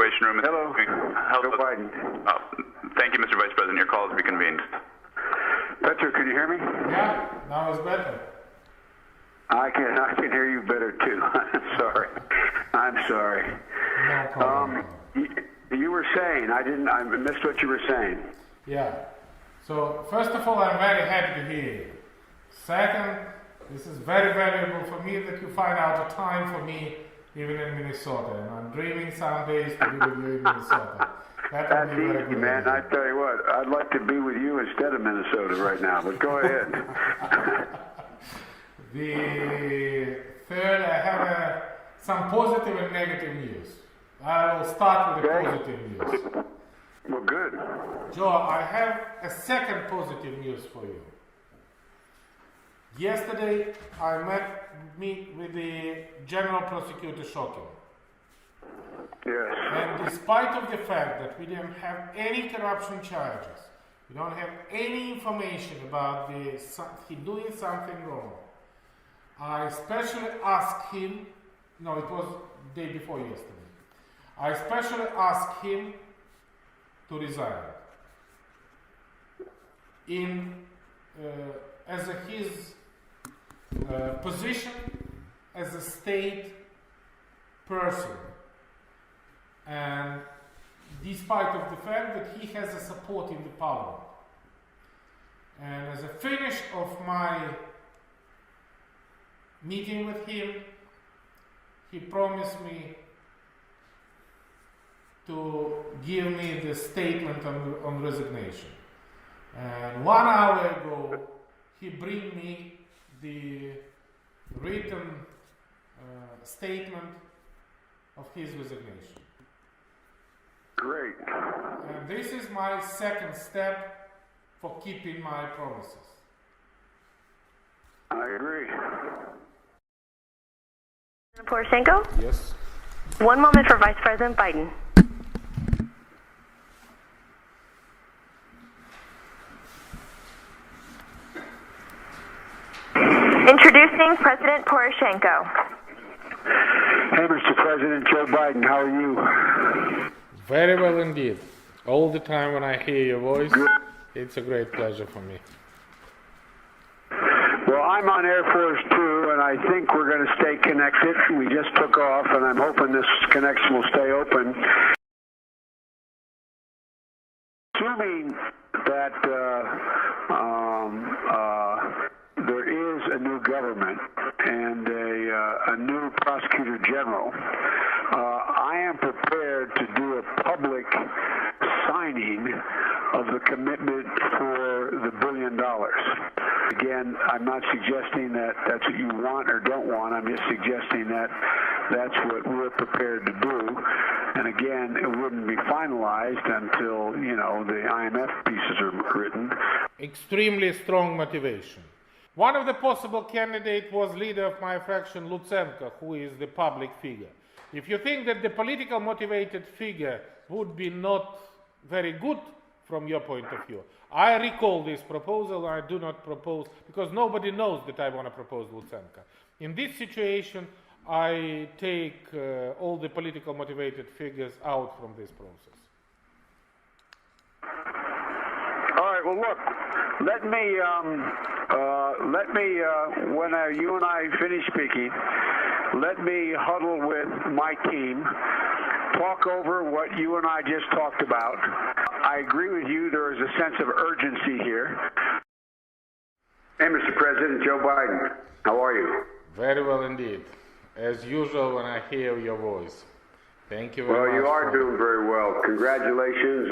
Situation Room. Hello. Joe Biden. Thank you, Mr. Vice President. Your call has been convened. Petro, can you hear me? Yeah, now it's better. I can hear you better too. I'm sorry. No problem. You were saying, I missed what you were saying. Yeah. So, first of all, I'm very happy to hear you. Second, this is very valuable for me that you find out a time for me even in Minnesota. And I'm dreaming some days to be with you in Minnesota. That's easy, man. I tell you what, I'd like to be with you instead of Minnesota right now, but go ahead. The third, I have some positive and negative news. I will start with the positive news. Well, good. Joe, I have a second positive news for you. Yesterday, I met with the General Prosecutor Shokin. Yes. And despite of the fact that we didn't have any corruption charges, we don't have any information about he doing something wrong, I especially asked him, no, it was the day before yesterday, I especially asked him to resign as his position as a state person, and despite of the fact that he has a support in the parliament. And as a finish of my meeting with him, he promised me to give me the statement on resignation. And 1 hour ago, he bring me the written statement of his resignation. Great. And this is my second step for keeping my promises. I agree. Poroshenko? Yes. 1 moment for Vice President Biden. Introducing President Poroshenko. Hey, Mr. President Joe Biden, how are you? Very well indeed. All the time when I hear your voice, it's a great pleasure for me. Well, I'm on Air Force 2, and I think we're going to stay connected. We just took off, and I'm hoping this connection will stay open. Assuming that there is a new government and a new prosecutor general, I am prepared to do a public signing of the commitment for the $1 billion. Again, I'm not suggesting that that's what you want or don't want. I'm just suggesting that that's what we're prepared to do. And again, it wouldn't be finalized until, the IMF pieces are written. Extremely strong motivation. One of the possible candidates was leader of my fraction, Lutsenko, who is the public figure. If you think that the political motivated figure would be not very good from your point of view, I recall this proposal. I do not propose, because nobody knows that I want to propose Lutsenko. In this situation, I take all the political motivated figures out from this process. All right, well, look, let me when you and I finish speaking, let me huddle with my team, talk over what you and I just talked about. I agree with you, there is a sense of urgency here. Hey, Mr. President, Joe Biden, how are you? Very well indeed. As usual when I hear your voice. Thank you very much. Well, you are doing very well. Congratulations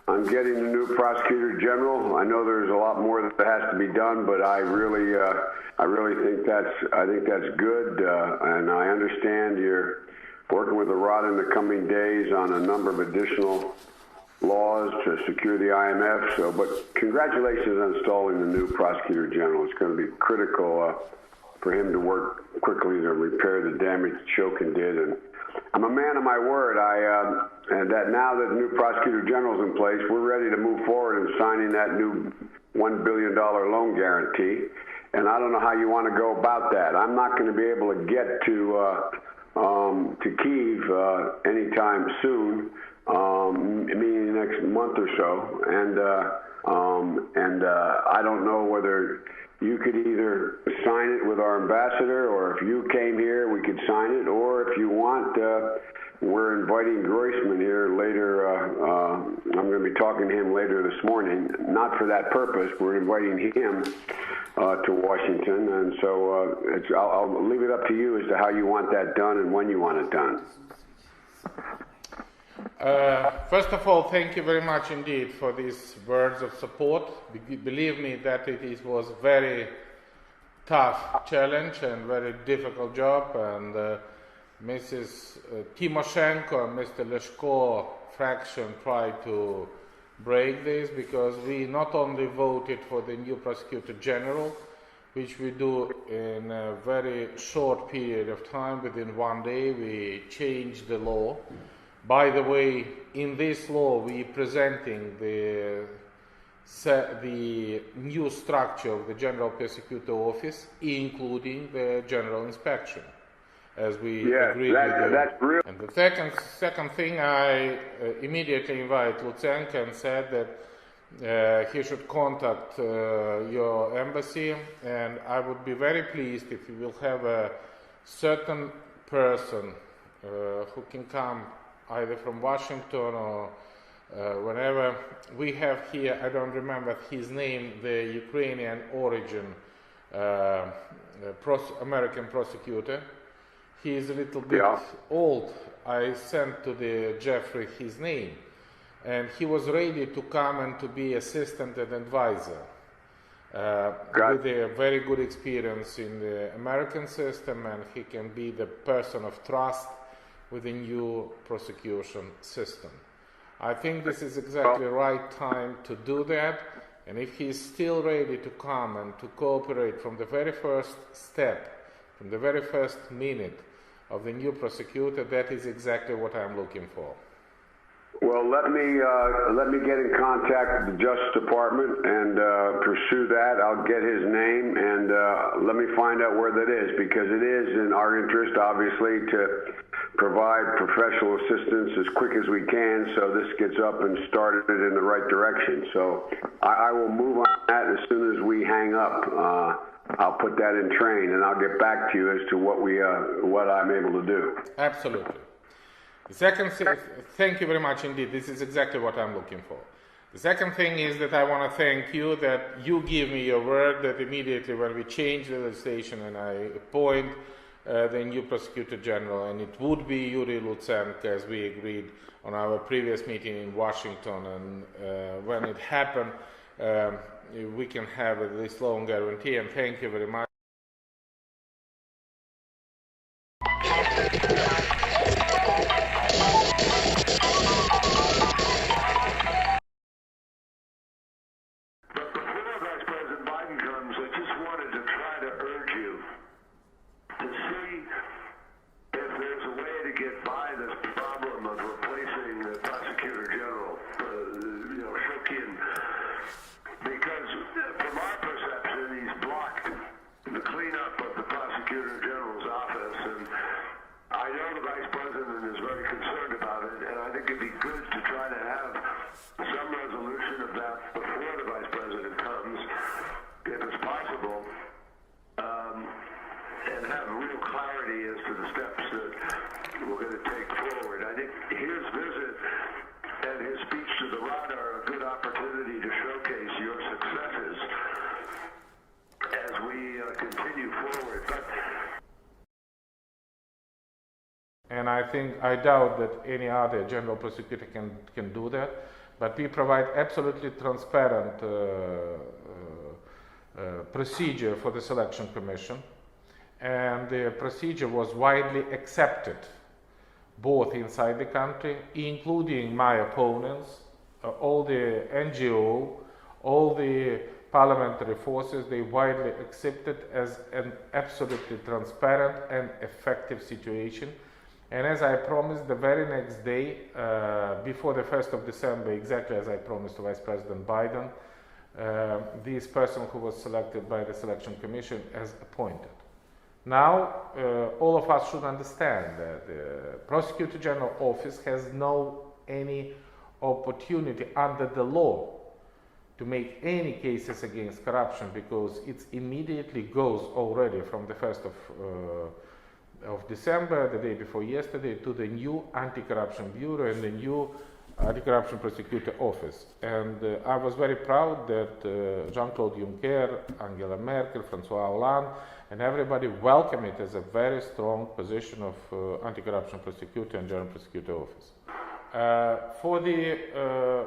on getting the new prosecutor general. I know there's a lot more that has to be done, but I really think that's good, and I understand you're working with the Rod in the coming days on a number of additional laws to secure the IMF. But congratulations on installing the new prosecutor general. It's going to be critical for him to work quickly to repair the damage Shokin did. And I'm a man of my word. And that now that the new prosecutor general is in place, we're ready to move forward in signing that new $1 billion loan guarantee. And I don't know how you want to go about that. I'm not going to be able to get to to Kyiv anytime soon, meaning the next month or so, and I don't know whether you could either sign it with our ambassador, or if you came here, we could sign it, or if you want, we're inviting Groisman here later. I'm going to be talking to him later this morning, not for that purpose. We're inviting him to Washington, and so I'll leave it up to you as to how you want that done and when you want it done. First of all, thank you very much indeed for these words of support. Believe me that it was a very tough challenge and very difficult job, and Mrs. Tymoshenko and Mr. Leshko fraction tried to break this, because we not only voted for the new prosecutor general, which we do in a very short period of time, within 1 day we changed the law. By the way, in this law we presenting the new structure of the General Prosecutor Office, including the General Inspection, as we agreed with you. That's real. And the second thing, I immediately invite Lutsenko and said that he should contact your embassy, and I would be very pleased if you will have a certain person who can come either from Washington or whenever. We have here, I don't remember his name, the Ukrainian origin American prosecutor. He is a little bit old. I sent to the Jeffrey his name, and he was ready to come and to be assistant and advisor. With a very good experience in the American system, and he can be the person of trust with the new prosecution system. I think this is exactly the right time to do that, and if he is still ready to come and to cooperate from the very first step, from the very first minute of the new prosecutor, that is exactly what I'm looking for. Well, let me get in contact with the Justice Department and pursue that. I'll get his name, and let me find out where that is, because it is in our interest, obviously, to provide professional assistance as quick as we can, so this gets up and started in the right direction. So I will move on that as soon as we hang up. I'll put that in train, and I'll get back to you as to what I'm able to do. Absolutely. The second thing, thank you very much indeed. This is exactly what I'm looking for. The second thing is that I want to thank you that you give me your word that immediately when we change the legislation and I appoint the new prosecutor general, and it would be Yuri Lutsenko, as we agreed on our previous meeting in Washington, and when it happened, we can have this loan guarantee, and thank you very much. And I doubt that any other general prosecutor can do that, but we provide absolutely transparent procedure for the selection commission, and the procedure was widely accepted both inside the country, including my opponents, all the NGO, all the parliamentary forces. They widely accepted as an absolutely transparent and effective situation. And as I promised, the very next day, before the 1st of December, exactly as I promised to Vice President Biden, this person who was selected by the Selection Commission as appointed. Now, all of us should understand that the Prosecutor General Office has any opportunity under the law to make any cases against corruption, because it immediately goes already from the 1st of December, the day before yesterday, to the new Anti-Corruption Bureau and the new Anti-Corruption Prosecutor Office. And I was very proud that Jean-Claude Juncker, Angela Merkel, François Hollande, and everybody welcomed it as a very strong position of Anti-Corruption Prosecutor and General Prosecutor Office. For the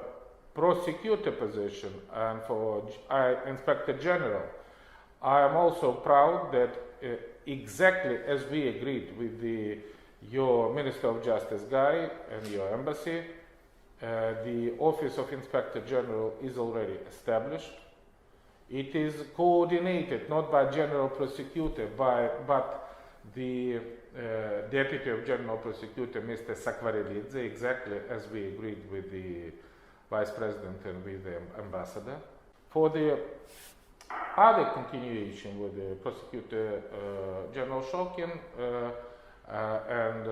prosecutor position and for Inspector General, I am also proud that exactly as we agreed with your Minister of Justice guy and your embassy, the Office of Inspector General is already established. It is coordinated not by General Prosecutor, but the Deputy of General Prosecutor, Mr. Sakvarilidze, exactly as we agreed with the Vice President and with the Ambassador. For the other continuation with the Prosecutor General Shokin and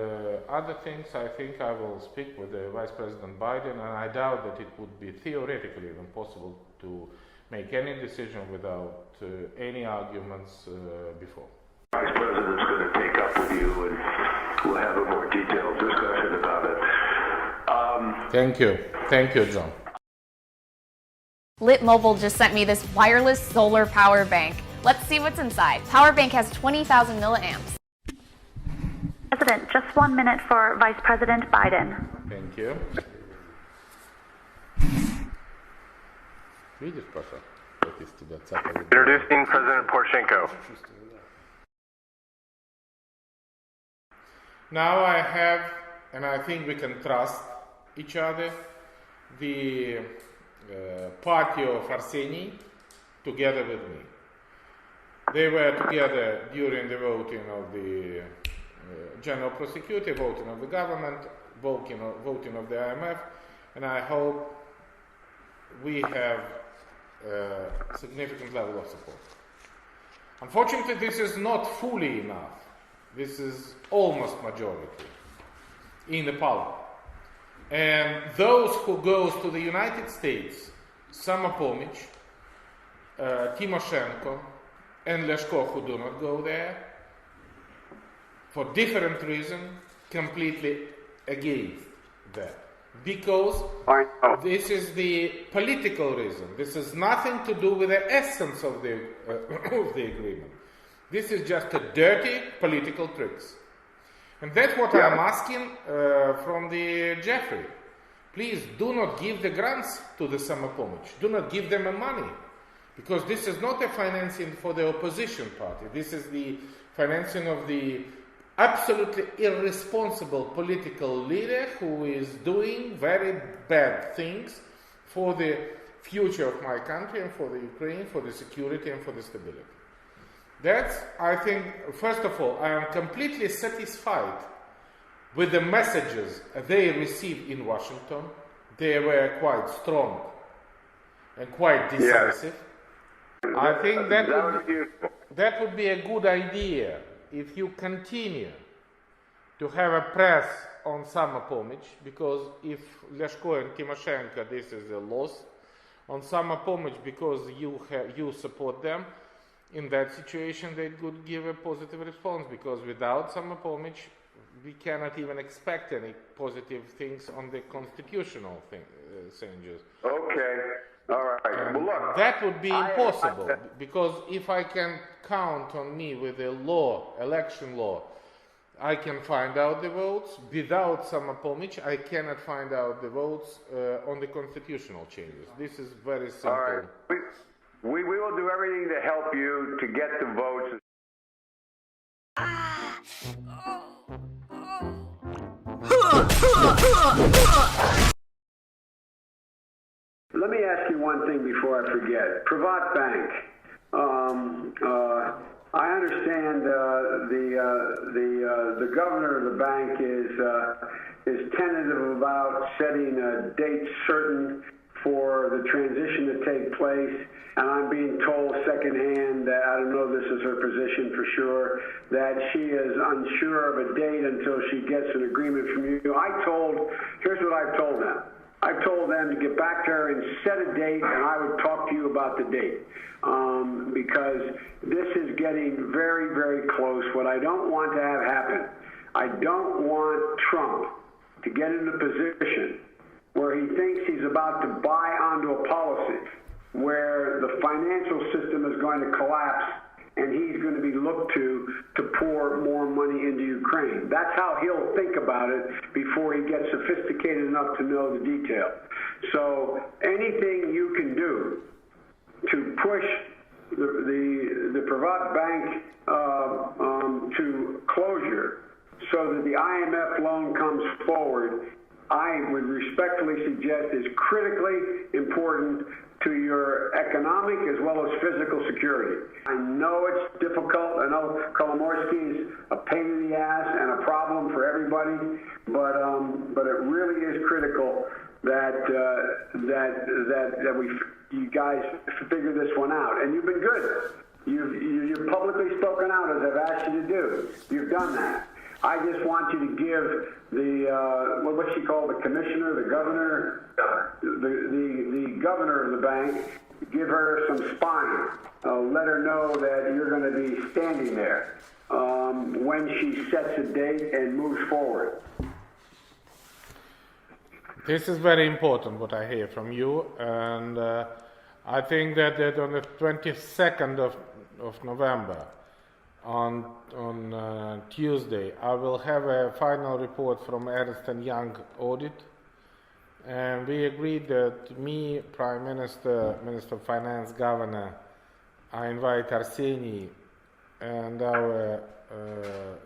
other things, I think I will speak with the Vice President Biden, and I doubt that it would be theoretically even possible to make any decision without any arguments before. Vice President's going to take up with you, and we'll have a more detailed discussion about it. Thank you, John. Lit Mobile just sent me this wireless solar power bank. Let's see what's inside. Power bank has 20,000 milliamps. President, just 1 minute for Vice President Biden. Thank you. Introducing President Poroshenko. Now I have, and I think we can trust each other, the party of Arseny together with me. They were together during the voting of the General Prosecutor, voting of the government, voting of the IMF, and I hope we have a significant level of support. Unfortunately, this is not fully enough. This is almost majority in the parliament. And those who goes to the United States, Samopomich, Timoshenko, and Leshko, who do not go there, for different reasons, completely against that. Because this is the political reason. This has nothing to do with the essence of the agreement. This is just a dirty political tricks. And that's what I'm asking from the Jeffrey. Please do not give the grants to the Samopomich. Do not give them money. Because this is not a financing for the opposition party. This is the financing of the absolutely irresponsible political leader who is doing very bad things for the future of my country and for the Ukraine, for the security and for the stability. That's, I think, first of all, I am completely satisfied with the messages they received in Washington. They were quite strong and quite decisive. Yeah. I think that would be a good idea if you continue to have a press on Samopomich, because if Leshko and Timoshenko, this is a loss. On Samopomich, because you support them, in that situation they could give a positive response, because without Samopomich we cannot even expect any positive things on the constitutional changes. Okay, all right. Well, look, that would be impossible, because if I can count on me with a law, election law, I can find out the votes. Without Samopomich, I cannot find out the votes on the constitutional changes. This is very simple. All right. We will do everything to help you to get the votes. Let me ask you one thing before I forget. Privat Bank. I understand the governor of the bank is tentative about setting a date certain for the transition to take place. And I'm being told secondhand that, I don't know this is her position for sure, that she is unsure of a date until she gets an agreement from you. Here's what I've told them. I've told them to get back to her and set a date, and I would talk to you about the date. Because this is getting very, very close. What I don't want to have happen, I don't want Trump to get in a position where he thinks he's about to buy onto a policy where the financial system is going to collapse and he's going to be looked to pour more money into Ukraine. That's how he'll think about it before he gets sophisticated enough to know the detail. So anything you can do to push the Privat Bank to closure so that the IMF loan comes forward, I would respectfully suggest is critically important to your economic as well as physical security. I know it's difficult. I know Kolomoisky is a pain in the ass and a problem for everybody, but it really is critical that you guys figure this one out. And you've been good. You've publicly spoken out as I've asked you to do. You've done that. I just want you to give the what's she called, the commissioner, the governor, the governor of the bank, give her some spine. Let her know that you're going to be standing there when she sets a date and moves forward. This is very important what I hear from you, and I think that on the 22nd of November, on Tuesday, I will have a final report from Ernst & Young audit, and we agreed that me, Prime Minister, Minister of Finance, Governor, I invite Arseny and our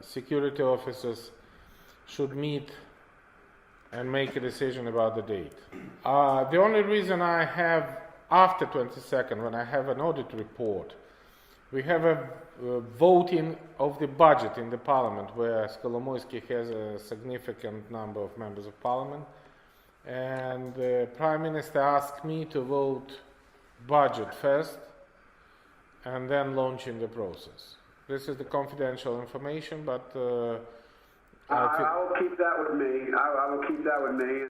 security officers should meet and make a decision about the date. The only reason I have, after 22nd, when I have an audit report, we have a voting of the budget in the parliament, where Kolomoisky has a significant number of members of parliament, and the Prime Minister asked me to vote budget first and then launching the process. This is the confidential information, but I will keep that with me. I will keep that with me.